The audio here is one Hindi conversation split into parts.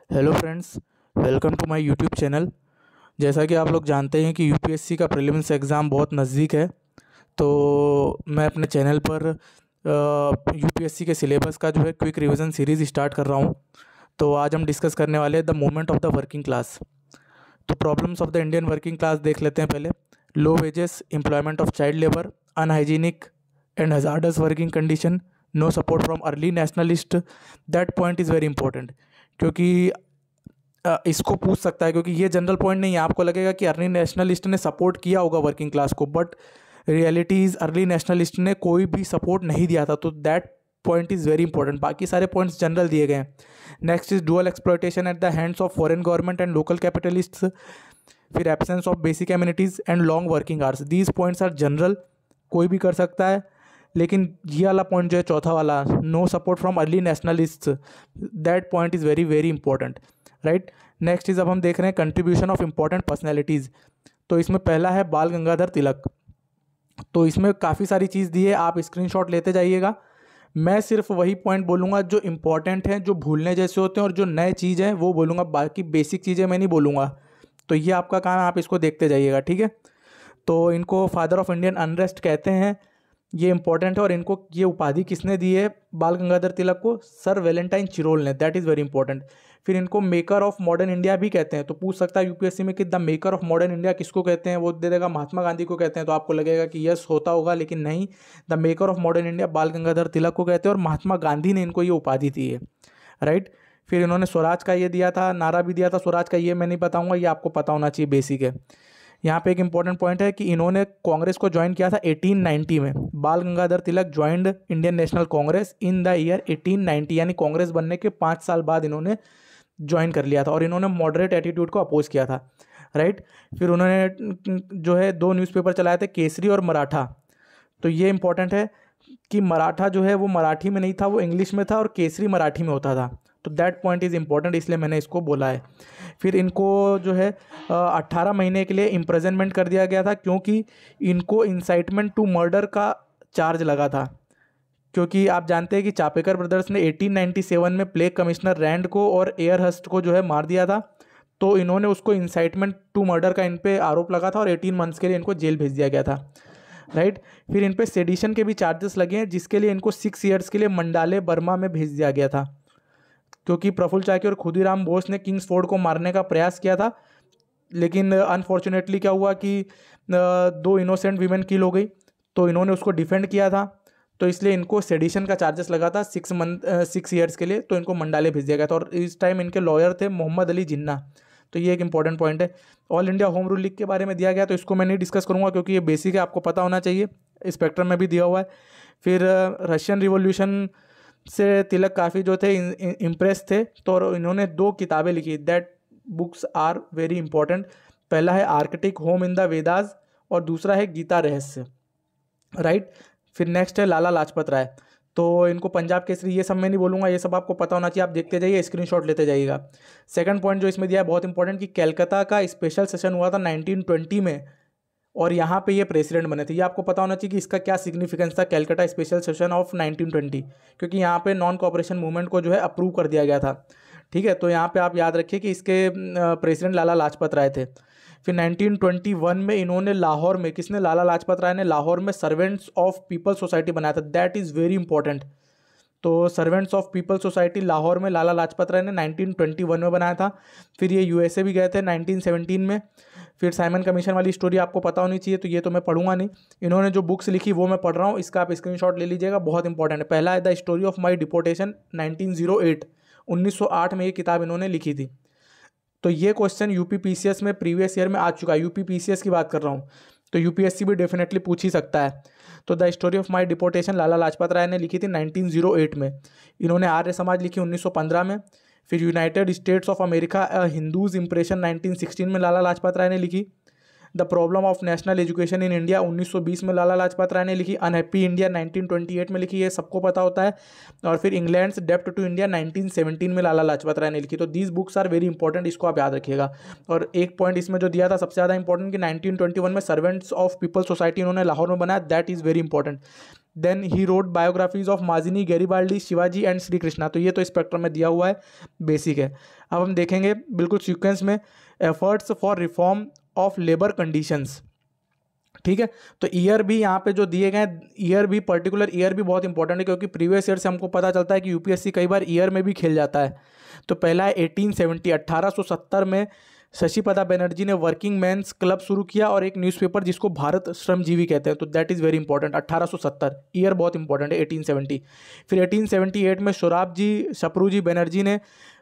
Hello friends, welcome to my YouTube channel. जैसा कि आप लोग जानते हैं कि यूपीएससी का प्रीलिम्स एग्ज़ाम बहुत नज़दीक है। तो मैं अपने चैनल पर यूपीएससी के सिलेबस का जो है क्विक रिवीजन सीरीज़ स्टार्ट कर रहा हूँ। तो आज हम डिस्कस करने वाले हैं the movement of the working class. तो problems of the Indian working class देख लेते हैं पहले। Low wages, employment of child labour, unhygienic and hazardous working condition, no support from early nationalist. That point is very important, क्योंकि इसको पूछ सकता है, क्योंकि ये जनरल पॉइंट नहीं है। आपको लगेगा कि अर्ली नेशनलिस्ट ने सपोर्ट किया होगा वर्किंग क्लास को, but reality is early nationalist ने कोई भी सपोर्ट नहीं दिया था। तो that point is very important. बाकी सारे पॉइंट्स जनरल दिए गए हैं। Next is dual exploitation at the hands of foreign government and local capitalists. फिर absence of basic amenities and long working hours. These points are general, कोई भी कर सकता है। लेकिन ये वाला पॉइंट जो है चौथा वाला, no support from early nationalist, that point is very very important, right. Next is अब हम देख रहे हैं कंट्रीब्यूशन ऑफ इंपॉर्टेंट पर्सनैलिटीज़। तो इसमें पहला है बाल गंगाधर तिलक। तो इसमें काफ़ी सारी चीज़ दी है, आप स्क्रीनशॉट लेते जाइएगा। मैं सिर्फ वही पॉइंट बोलूँगा जो इंपॉर्टेंट हैं, जो भूलने जैसे होते हैं, और जो नए चीज़ हैं वो बोलूँगा। बाकी बेसिक चीज़ें मैं नहीं बोलूँगा। तो ये आपका काम है, आप इसको देखते जाइएगा, ठीक है। तो इनको फादर ऑफ इंडियन अनरेस्ट कहते हैं, ये इंपॉर्टेंट है। और इनको ये उपाधि किसने दी है बाल गंगाधर तिलक को? सर वेलेंटाइन चिरोल ने, दैट इज़ वेरी इंपॉर्टेंट। फिर इनको मेकर ऑफ मॉडर्न इंडिया भी कहते हैं। तो पूछ सकता है यूपीएससी में कि the maker of modern India किसको कहते हैं? वो दे देगा महात्मा गांधी को कहते हैं। तो आपको लगेगा कि यस होता होगा, लेकिन नहीं। The maker of modern India बाल गंगाधर तिलक को कहते हैं, और महात्मा गांधी ने इनको ये उपाधि दी है, राइट। फिर इन्होंने स्वराज का ये दिया था, नारा भी दिया था स्वराज का, ये मैं नहीं बताऊंगा, ये आपको पता होना चाहिए, बेसिक है। यहाँ पे एक इंपॉर्टेंट पॉइंट है कि इन्होंने कांग्रेस को ज्वाइन किया था 1890 में। Bal Gangadhar Tilak joined Indian National Congress in the year 1890, यानी कांग्रेस बनने के 5 साल बाद इन्होंने ज्वाइन कर लिया था। और इन्होंने मॉडरेट एटीट्यूड को अपोज किया था, राइट। फिर उन्होंने जो है 2 न्यूज़पेपर चलाए थे, केसरी और मराठा। तो ये इंपॉर्टेंट है कि मराठा जो है वो मराठी में नहीं था, वो इंग्लिश में था, और केसरी मराठी में होता था। तो दैट पॉइंट इज़ इंपॉर्टेंट, इसलिए मैंने इसको बोला है। फिर इनको जो है 18 महीने के लिए इम्प्रिजनमेंट कर दिया गया था, क्योंकि इनको इंसाइटमेंट टू मर्डर का चार्ज लगा था। क्योंकि आप जानते हैं कि चापेकर ब्रदर्स ने 1897 में प्लेग कमिश्नर रैंड को और एयरहस्ट को जो है मार दिया था। तो इन्होंने उसको इंसाइटमेंट टू मर्डर का इन पे आरोप लगा था, और 18 मंथ्स के लिए इनको जेल भेज दिया गया था, राइट। फिर इन पे सेडिशन के भी चार्जेस लगे हैं, जिसके लिए इनको 6 ईयर्स के लिए मंडाले बर्मा में भेज दिया गया था, क्योंकि प्रफुल्ल चाकी और खुदीराम बोस ने किंग्सफोर्ड को मारने का प्रयास किया था। लेकिन अनफॉर्चुनेटली क्या हुआ कि 2 इनोसेंट वीमेन किल हो गई। तो इन्होंने उसको डिफेंड किया था, तो इसलिए इनको सेडिशन का चार्जेस लगा था 6 ईयर्स के लिए। तो इनको मंडाले भेज दिया गया था, और इस टाइम इनके लॉयर थे मोहम्मद अली जिन्ना। तो ये एक इंपॉर्टेंट पॉइंट है। All India home rule league के बारे में दिया गया, तो इसको मैं नहीं डिस्कस करूंगा, क्योंकि ये बेसिक है, आपको पता होना चाहिए, स्पेक्ट्रम में भी दिया हुआ है। फिर रशियन रिवॉल्यूशन से तिलक काफ़ी जो थे इम्प्रेस थे, तो इन्होंने 2 किताबें लिखी। That books are very important. पहला है Arctic home in the Vedas, और दूसरा है गीता रहस्य, राइट। फिर नेक्स्ट है लाला लाजपत राय। तो इनको पंजाब केसरी, ये सब मैं नहीं बोलूँगा, ये सब आपको पता होना चाहिए, आप देखते जाइए, स्क्रीनशॉट लेते जाइएगा। सेकंड पॉइंट जो इसमें दिया है बहुत इंपॉर्टेंट, कि कलकत्ता का स्पेशल सेशन हुआ था 1920 में, और यहाँ पे ये प्रेसिडेंट बने थे। ये आपको पता होना चाहिए कि इसका क्या सिग्निफिकेंस था, कलकत्ता स्पेशल सेशन ऑफ 1920, क्योंकि यहाँ पे नॉन कॉपरेशन मूवमेंट को जो है अप्रूव कर दिया गया था, ठीक है। तो यहाँ पे आप याद रखिए कि इसके प्रेसिडेंट लाला लाजपत राय थे। फिर 1921 में इन्होंने लाहौर में, किसने? लाला लाजपत राय ने लाहौर में सर्वेंट्स ऑफ पीपल सोसाइटी बनाया था। That is very important. तो servants of people society Lahore में लाला लाजपत राय ने 1921 में बनाया था। फिर ये यूएसए भी गए थे 1917 में। फिर साइमन कमीशन वाली स्टोरी आपको पता होनी चाहिए, तो ये तो मैं पढ़ूंगा नहीं। इन्होंने जो बुक्स लिखी वो मैं पढ़ रहा हूँ, इसका आप स्क्रीनशॉट ले लीजिएगा, बहुत इंपॉर्टेंट है। पहला है the story of my deportation 1908, 1908 में ये किताब इन्होंने लिखी थी। तो ये क्वेश्चन यूपी पीसीएस में प्रीवियस ईयर में आ चुका है, यूपी पीसीएस की बात कर रहा हूँ, तो यूपीएससी भी डेफिनेटली पूछ ही सकता है। तो the story of my deportation Lala Lajpat Rai ने लिखी थी 1908 में। इन्होंने आर्य समाज लिखी 1915 में। फिर United states of America Hindus impression 1916 में लाला लाजपत राय ने लिखी। The problem of national education in India 1920 में लाला लाजपत राय ने लिखी। अनहैप्पी इंडिया 1928 में लिखी, ये सबको पता होता है। और फिर इंग्लैंड्स डेप्ट टू इंडिया 1917 में लाला लाजपत राय ने लिखी। तो these books are very important, इसको आप याद रखिएगा। और एक पॉइंट इसमें जो दिया था सबसे ज़्यादा इंपॉर्टेंट, कि 1921 में सर्वेंट्स ऑफ पीपल सोसाइटी इन्होंने लाहौर में बनाया, that is very important. Then he read biographies of Mazzini, Garibaldi, Shivaji and Shri Krishna. तो ये तो स्पेक्ट्रम में दिया हुआ है, बेसिक है। अब हम देखेंगे बिल्कुल सीक्वेंस में, efforts for reform of labour conditions, ठीक है। तो ईयर भी यहाँ पे जो दिए गए, ईयर भी, पर्टिकुलर ईयर भी बहुत इंपॉर्टेंट है, क्योंकि प्रीवियस ईयर से हमको पता चलता है कि यूपीएससी कई बार ईयर में भी खेल जाता है। तो पहला है 1870, 1870 में शशिपदा बनर्जी ने वर्किंग मैंस क्लब शुरू किया और एक न्यूज़पेपर जिसको भारत श्रमजीवी कहते हैं। तो that is very important, 1870 year बहुत इंपॉर्टेंट है, 1870। फिर 1878 में शपरूजी बनर्जी ने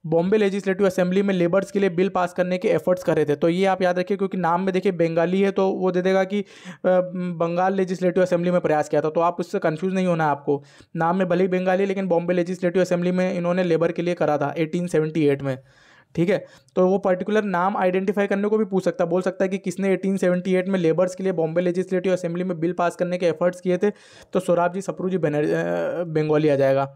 बॉम्बे लेजिस्लेटिव असेंबली में लेबर्स के लिए बिल पास करने के एफर्ट्स कर रहे थे। तो ये आप याद रखिए, क्योंकि नाम में देखिए बंगाली है तो वो दे देगा कि बंगाल लेजिस्लेटिव असेंबली में प्रयास किया था, तो आप उससे कंफ्यूज नहीं होना आपको। नाम में भले ही बंगाली है, लेकिन बॉम्बे लेजिस्लेटिव असेंबली में इन्होंने लेबर के लिए करा था 1878 में, ठीक है। तो वो पर्टिकुलर नाम आइडेंटिफाई करने को भी पूछ सकता है, बोल सकता है कि किसने 1878 में लेबर्स के लिए बॉम्बे लेजिस्लेटिव असेंबली में बिल पास करने के एफर्ट्स किए थे, तो सोराबजी सप्रूजी बंगाली आ जाएगा,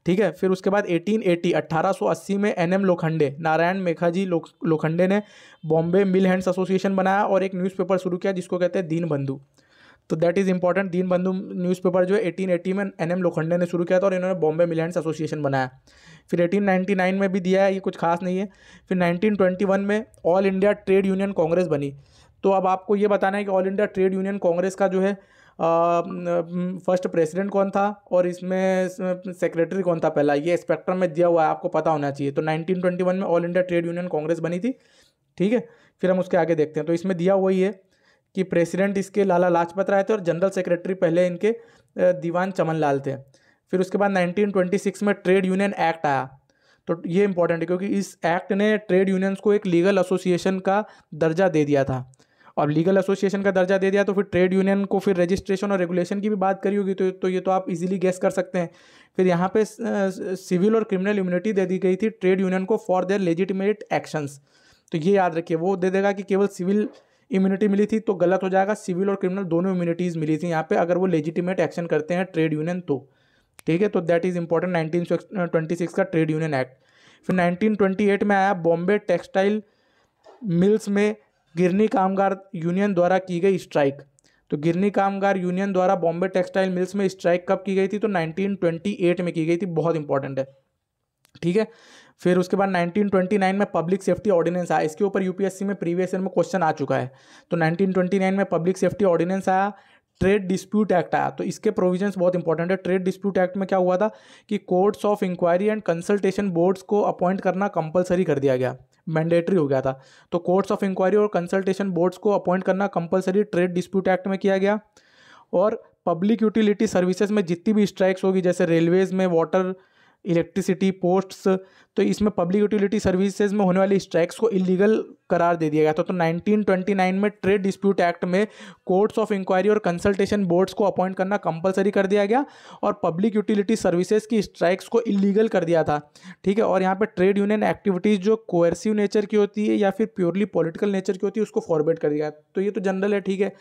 ठीक है। फिर उसके बाद 1880, 1880 में एनएम लोखंडे, नारायण मेघाजी लोखंडे ने बॉम्बे मिल हैंड्स एसोसिएशन बनाया और एक न्यूज़पेपर शुरू किया जिसको कहते हैं दीनबंधु। तो that is important, Deenbandhu newspaper जो है 1880 में एनएम लोखंडे ने शुरू किया था और इन्होंने बॉम्बे मिल हैंड्स एसोसिएशन बनाया। फिर 1899 में भी दिया है, ये कुछ खास नहीं है। फिर 1921 में all India trade union Congress बनी। तो अब आपको ये बताना है कि all India trade union Congress का जो है फर्स्ट प्रेसिडेंट कौन था और इसमें सेक्रेटरी कौन था पहला, ये स्पेक्ट्रम में दिया हुआ है, आपको पता होना चाहिए। तो 1921 में all India trade union Congress बनी थी, ठीक है। फिर हम उसके आगे देखते हैं। तो इसमें दिया हुआ ही है कि प्रेसिडेंट इसके लाला लाजपत राय थे और जनरल सेक्रेटरी पहले इनके दीवान चमन लाल थे। फिर उसके बाद 1926 में ट्रेड यूनियन एक्ट आया। तो ये इंपॉर्टेंट है क्योंकि इस एक्ट ने ट्रेड यूनियंस को एक लीगल एसोसिएशन का दर्जा दे दिया था। अब लीगल एसोसिएशन का दर्जा दे दिया तो फिर ट्रेड यूनियन को फिर रजिस्ट्रेशन और रेगुलेशन की भी बात करी होगी, तो ये तो आप इजीली गेस कर सकते हैं। फिर यहाँ पे सिविल और क्रिमिनल इम्यूनिटी दे दी गई थी ट्रेड यूनियन को फॉर देयर लेजिटिमेट एक्शंस। तो ये याद रखिए, वो दे देगा कि केवल सिविल इम्यूनिटी मिली थी तो गलत हो जाएगा, सिविल और क्रिमिनल दोनों इम्यूनिटीज़ मिली थी यहाँ पे अगर वो लेजिटिमेट एक्शन करते हैं ट्रेड यूनियन तो, ठीक है। तो दैट इज़ इंपॉर्टेंट 1926 का ट्रेड यूनियन एक्ट। फिर 1928 में आया बॉम्बे टेक्सटाइल मिल्स में गिरनी कामगार यूनियन द्वारा की गई स्ट्राइक। तो गिरनी कामगार यूनियन द्वारा बॉम्बे टेक्सटाइल मिल्स में स्ट्राइक कब की गई थी, तो 1928 में की गई थी, बहुत इंपॉर्टेंट है, ठीक है। फिर उसके बाद 1929 में पब्लिक सेफ्टी ऑर्डिनेंस आया, इसके ऊपर यूपीएससी में प्रीवियस ईयर में क्वेश्चन आ चुका है। तो 1929 में पब्लिक सेफ्टी ऑर्डिनेंस आया, ट्रेड डिस्प्यूट एक्ट आया। तो इसके प्रोविजंस बहुत इंपॉर्टेंट है। ट्रेड डिस्प्यूट एक्ट में क्या हुआ था कि courts of inquiry and consultation boards को अपॉइंट करना कंपलसरी कर दिया गया, मैंडेटरी हो गया था। तो कोर्ट्स ऑफ इंक्वायरी और कंसल्टेशन बोर्ड्स को अपॉइंट करना कंपलसरी ट्रेड डिस्प्यूट एक्ट में किया गया। और पब्लिक यूटिलिटी सर्विसेज में जितनी भी स्ट्राइक्स होगी, जैसे रेलवेज में, वाटर, इलेक्ट्रिसिटी, पोस्ट्स, तो इसमें पब्लिक यूटिलिटी सर्विसेज में होने वाली स्ट्राइक्स को इलीगल करार दे दिया गया था। तो 1929 में ट्रेड डिस्प्यूट एक्ट में कोर्ट्स ऑफ इंक्वायरी और कंसल्टेशन बोर्ड्स को अपॉइंट करना कंपलसरी कर दिया गया और पब्लिक यूटिलिटी सर्विसेज की स्ट्राइक्स को इलीगल कर दिया था, ठीक है। और यहाँ पे ट्रेड यूनियन एक्टिविटीज़ जो कोएर्सिव नेचर की होती है या फिर प्योरली पॉलिटिकल नेचर की होती है उसको फॉरवर्ड कर दिया। तो ये तो जनरल है, ठीक है,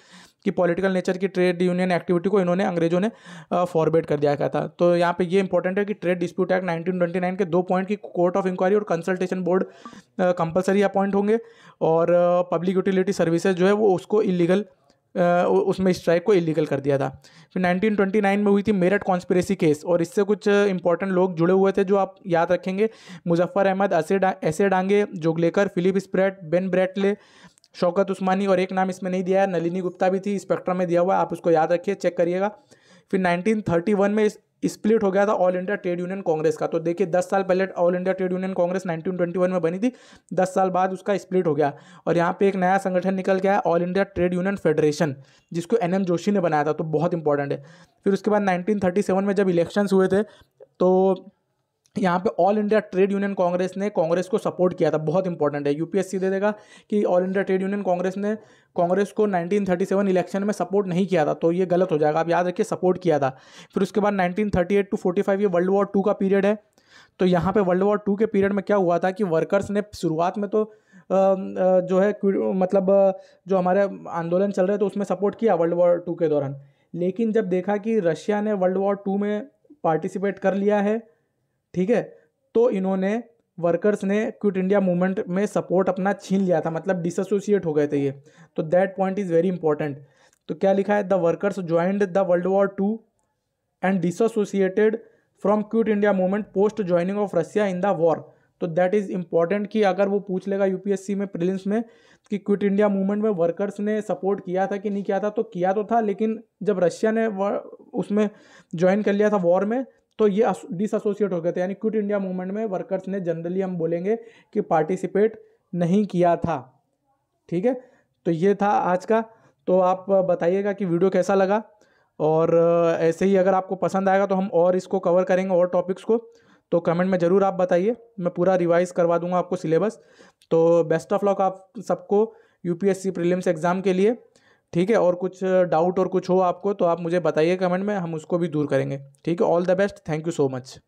कि पॉलिटिकल नेचर की ट्रेड यूनियन एक्टिविटी को इन्होंने, अंग्रेजों ने फॉरवर्ड कर दिया गया था। तो यहाँ पे ये इंपॉर्टेंट है कि ट्रेड डिस्प्यूट एक्ट 1929 के 2 पॉइंट की कोर्ट ऑफ इंक्वायरी और कंसल्टेशन बोर्ड कंपलसरी अपॉइंट होंगे और पब्लिक यूटिलिटी सर्विसेज जो है वो उसको इलीगल, उसमें स्ट्राइक को इलीगल कर दिया था। फिर 1929 में हुई थी मेरठ कॉन्स्पिरेसी केस और इससे कुछ इंपॉर्टेंट लोग जुड़े हुए थे जो आप याद रखेंगे, मुजफ्फर अहमद, ऐसे Dange, Joglekar, Philip Spratt, Ben Bradley, Shaukat Usmani और एक नाम इसमें नहीं दिया है, नलिनी गुप्ता भी थी, स्पेक्ट्रम में दिया हुआ है, आप उसको याद रखिए, चेक करिएगा। फिर 1931 में स्प्लिट हो गया था all India trade union Congress का। तो देखिए 10 साल पहले all India trade union Congress 1921 में बनी थी, 10 साल बाद उसका स्प्लिट हो गया और यहाँ पे एक नया संगठन निकल गया, all India trade union federation, जिसको एनएम जोशी ने बनाया था। तो बहुत इंपॉर्टेंट है। फिर उसके बाद 1937 में जब इलेक्शंस हुए थे तो यहाँ पे all India trade union Congress ने कांग्रेस को सपोर्ट किया था, बहुत इंपॉर्टेंट है। यूपीएससी दे देगा कि all India trade union Congress ने कांग्रेस को 1937 इलेक्शन में सपोर्ट नहीं किया था, तो ये गलत हो जाएगा, आप याद रखिए सपोर्ट किया था। फिर उसके बाद 1938 टू 45 ये वर्ल्ड वॉर 2 का पीरियड है। तो यहाँ पे वर्ल्ड वॉर 2 के पीरियड में क्या हुआ था कि वर्कर्स ने शुरुआत में तो जो है मतलब जो हमारे आंदोलन चल रहे थे उसमें सपोर्ट किया वर्ल्ड वॉर 2 के दौरान, लेकिन जब देखा कि रशिया ने वर्ल्ड वॉर 2 में पार्टिसिपेट कर लिया है, ठीक है, तो इन्होंने वर्कर्स ने क्विट इंडिया मूवमेंट में सपोर्ट अपना छीन लिया था, मतलब डिसोसिएट हो गए थे ये। तो that point is very important. तो क्या लिखा है, the workers joined the world war 2 and dissociated from quit India movement post joining of Russia in the war. तो दैट इज़ इंपॉर्टेंट कि अगर वो पूछ लेगा यूपीएससी में प्रीलिम्स में कि क्विट इंडिया मूवमेंट में वर्कर्स ने सपोर्ट किया था कि नहीं किया था, तो किया तो था, लेकिन जब रशिया ने उसमें ज्वाइन कर लिया था वॉर में तो ये डिसएसोसिएट हो गए थे। यानी क्विट इंडिया मूवमेंट में वर्कर्स ने जनरली हम बोलेंगे कि पार्टिसिपेट नहीं किया था। ठीक है, तो ये था आज का। तो आप बताइएगा कि वीडियो कैसा लगा, और ऐसे ही अगर आपको पसंद आएगा तो हम और इसको कवर करेंगे और टॉपिक्स को, तो कमेंट में ज़रूर आप बताइए, मैं पूरा रिवाइज करवा दूंगा आपको सिलेबस। तो बेस्ट ऑफ लक आप सबको यूपीएससी प्रीलिम्स एग्ज़ाम के लिए। ठीक है, और कुछ डाउट और कुछ हो आपको तो आप मुझे बताइए कमेंट में, हम उसको भी दूर करेंगे। ठीक है, all the best, thank you so much.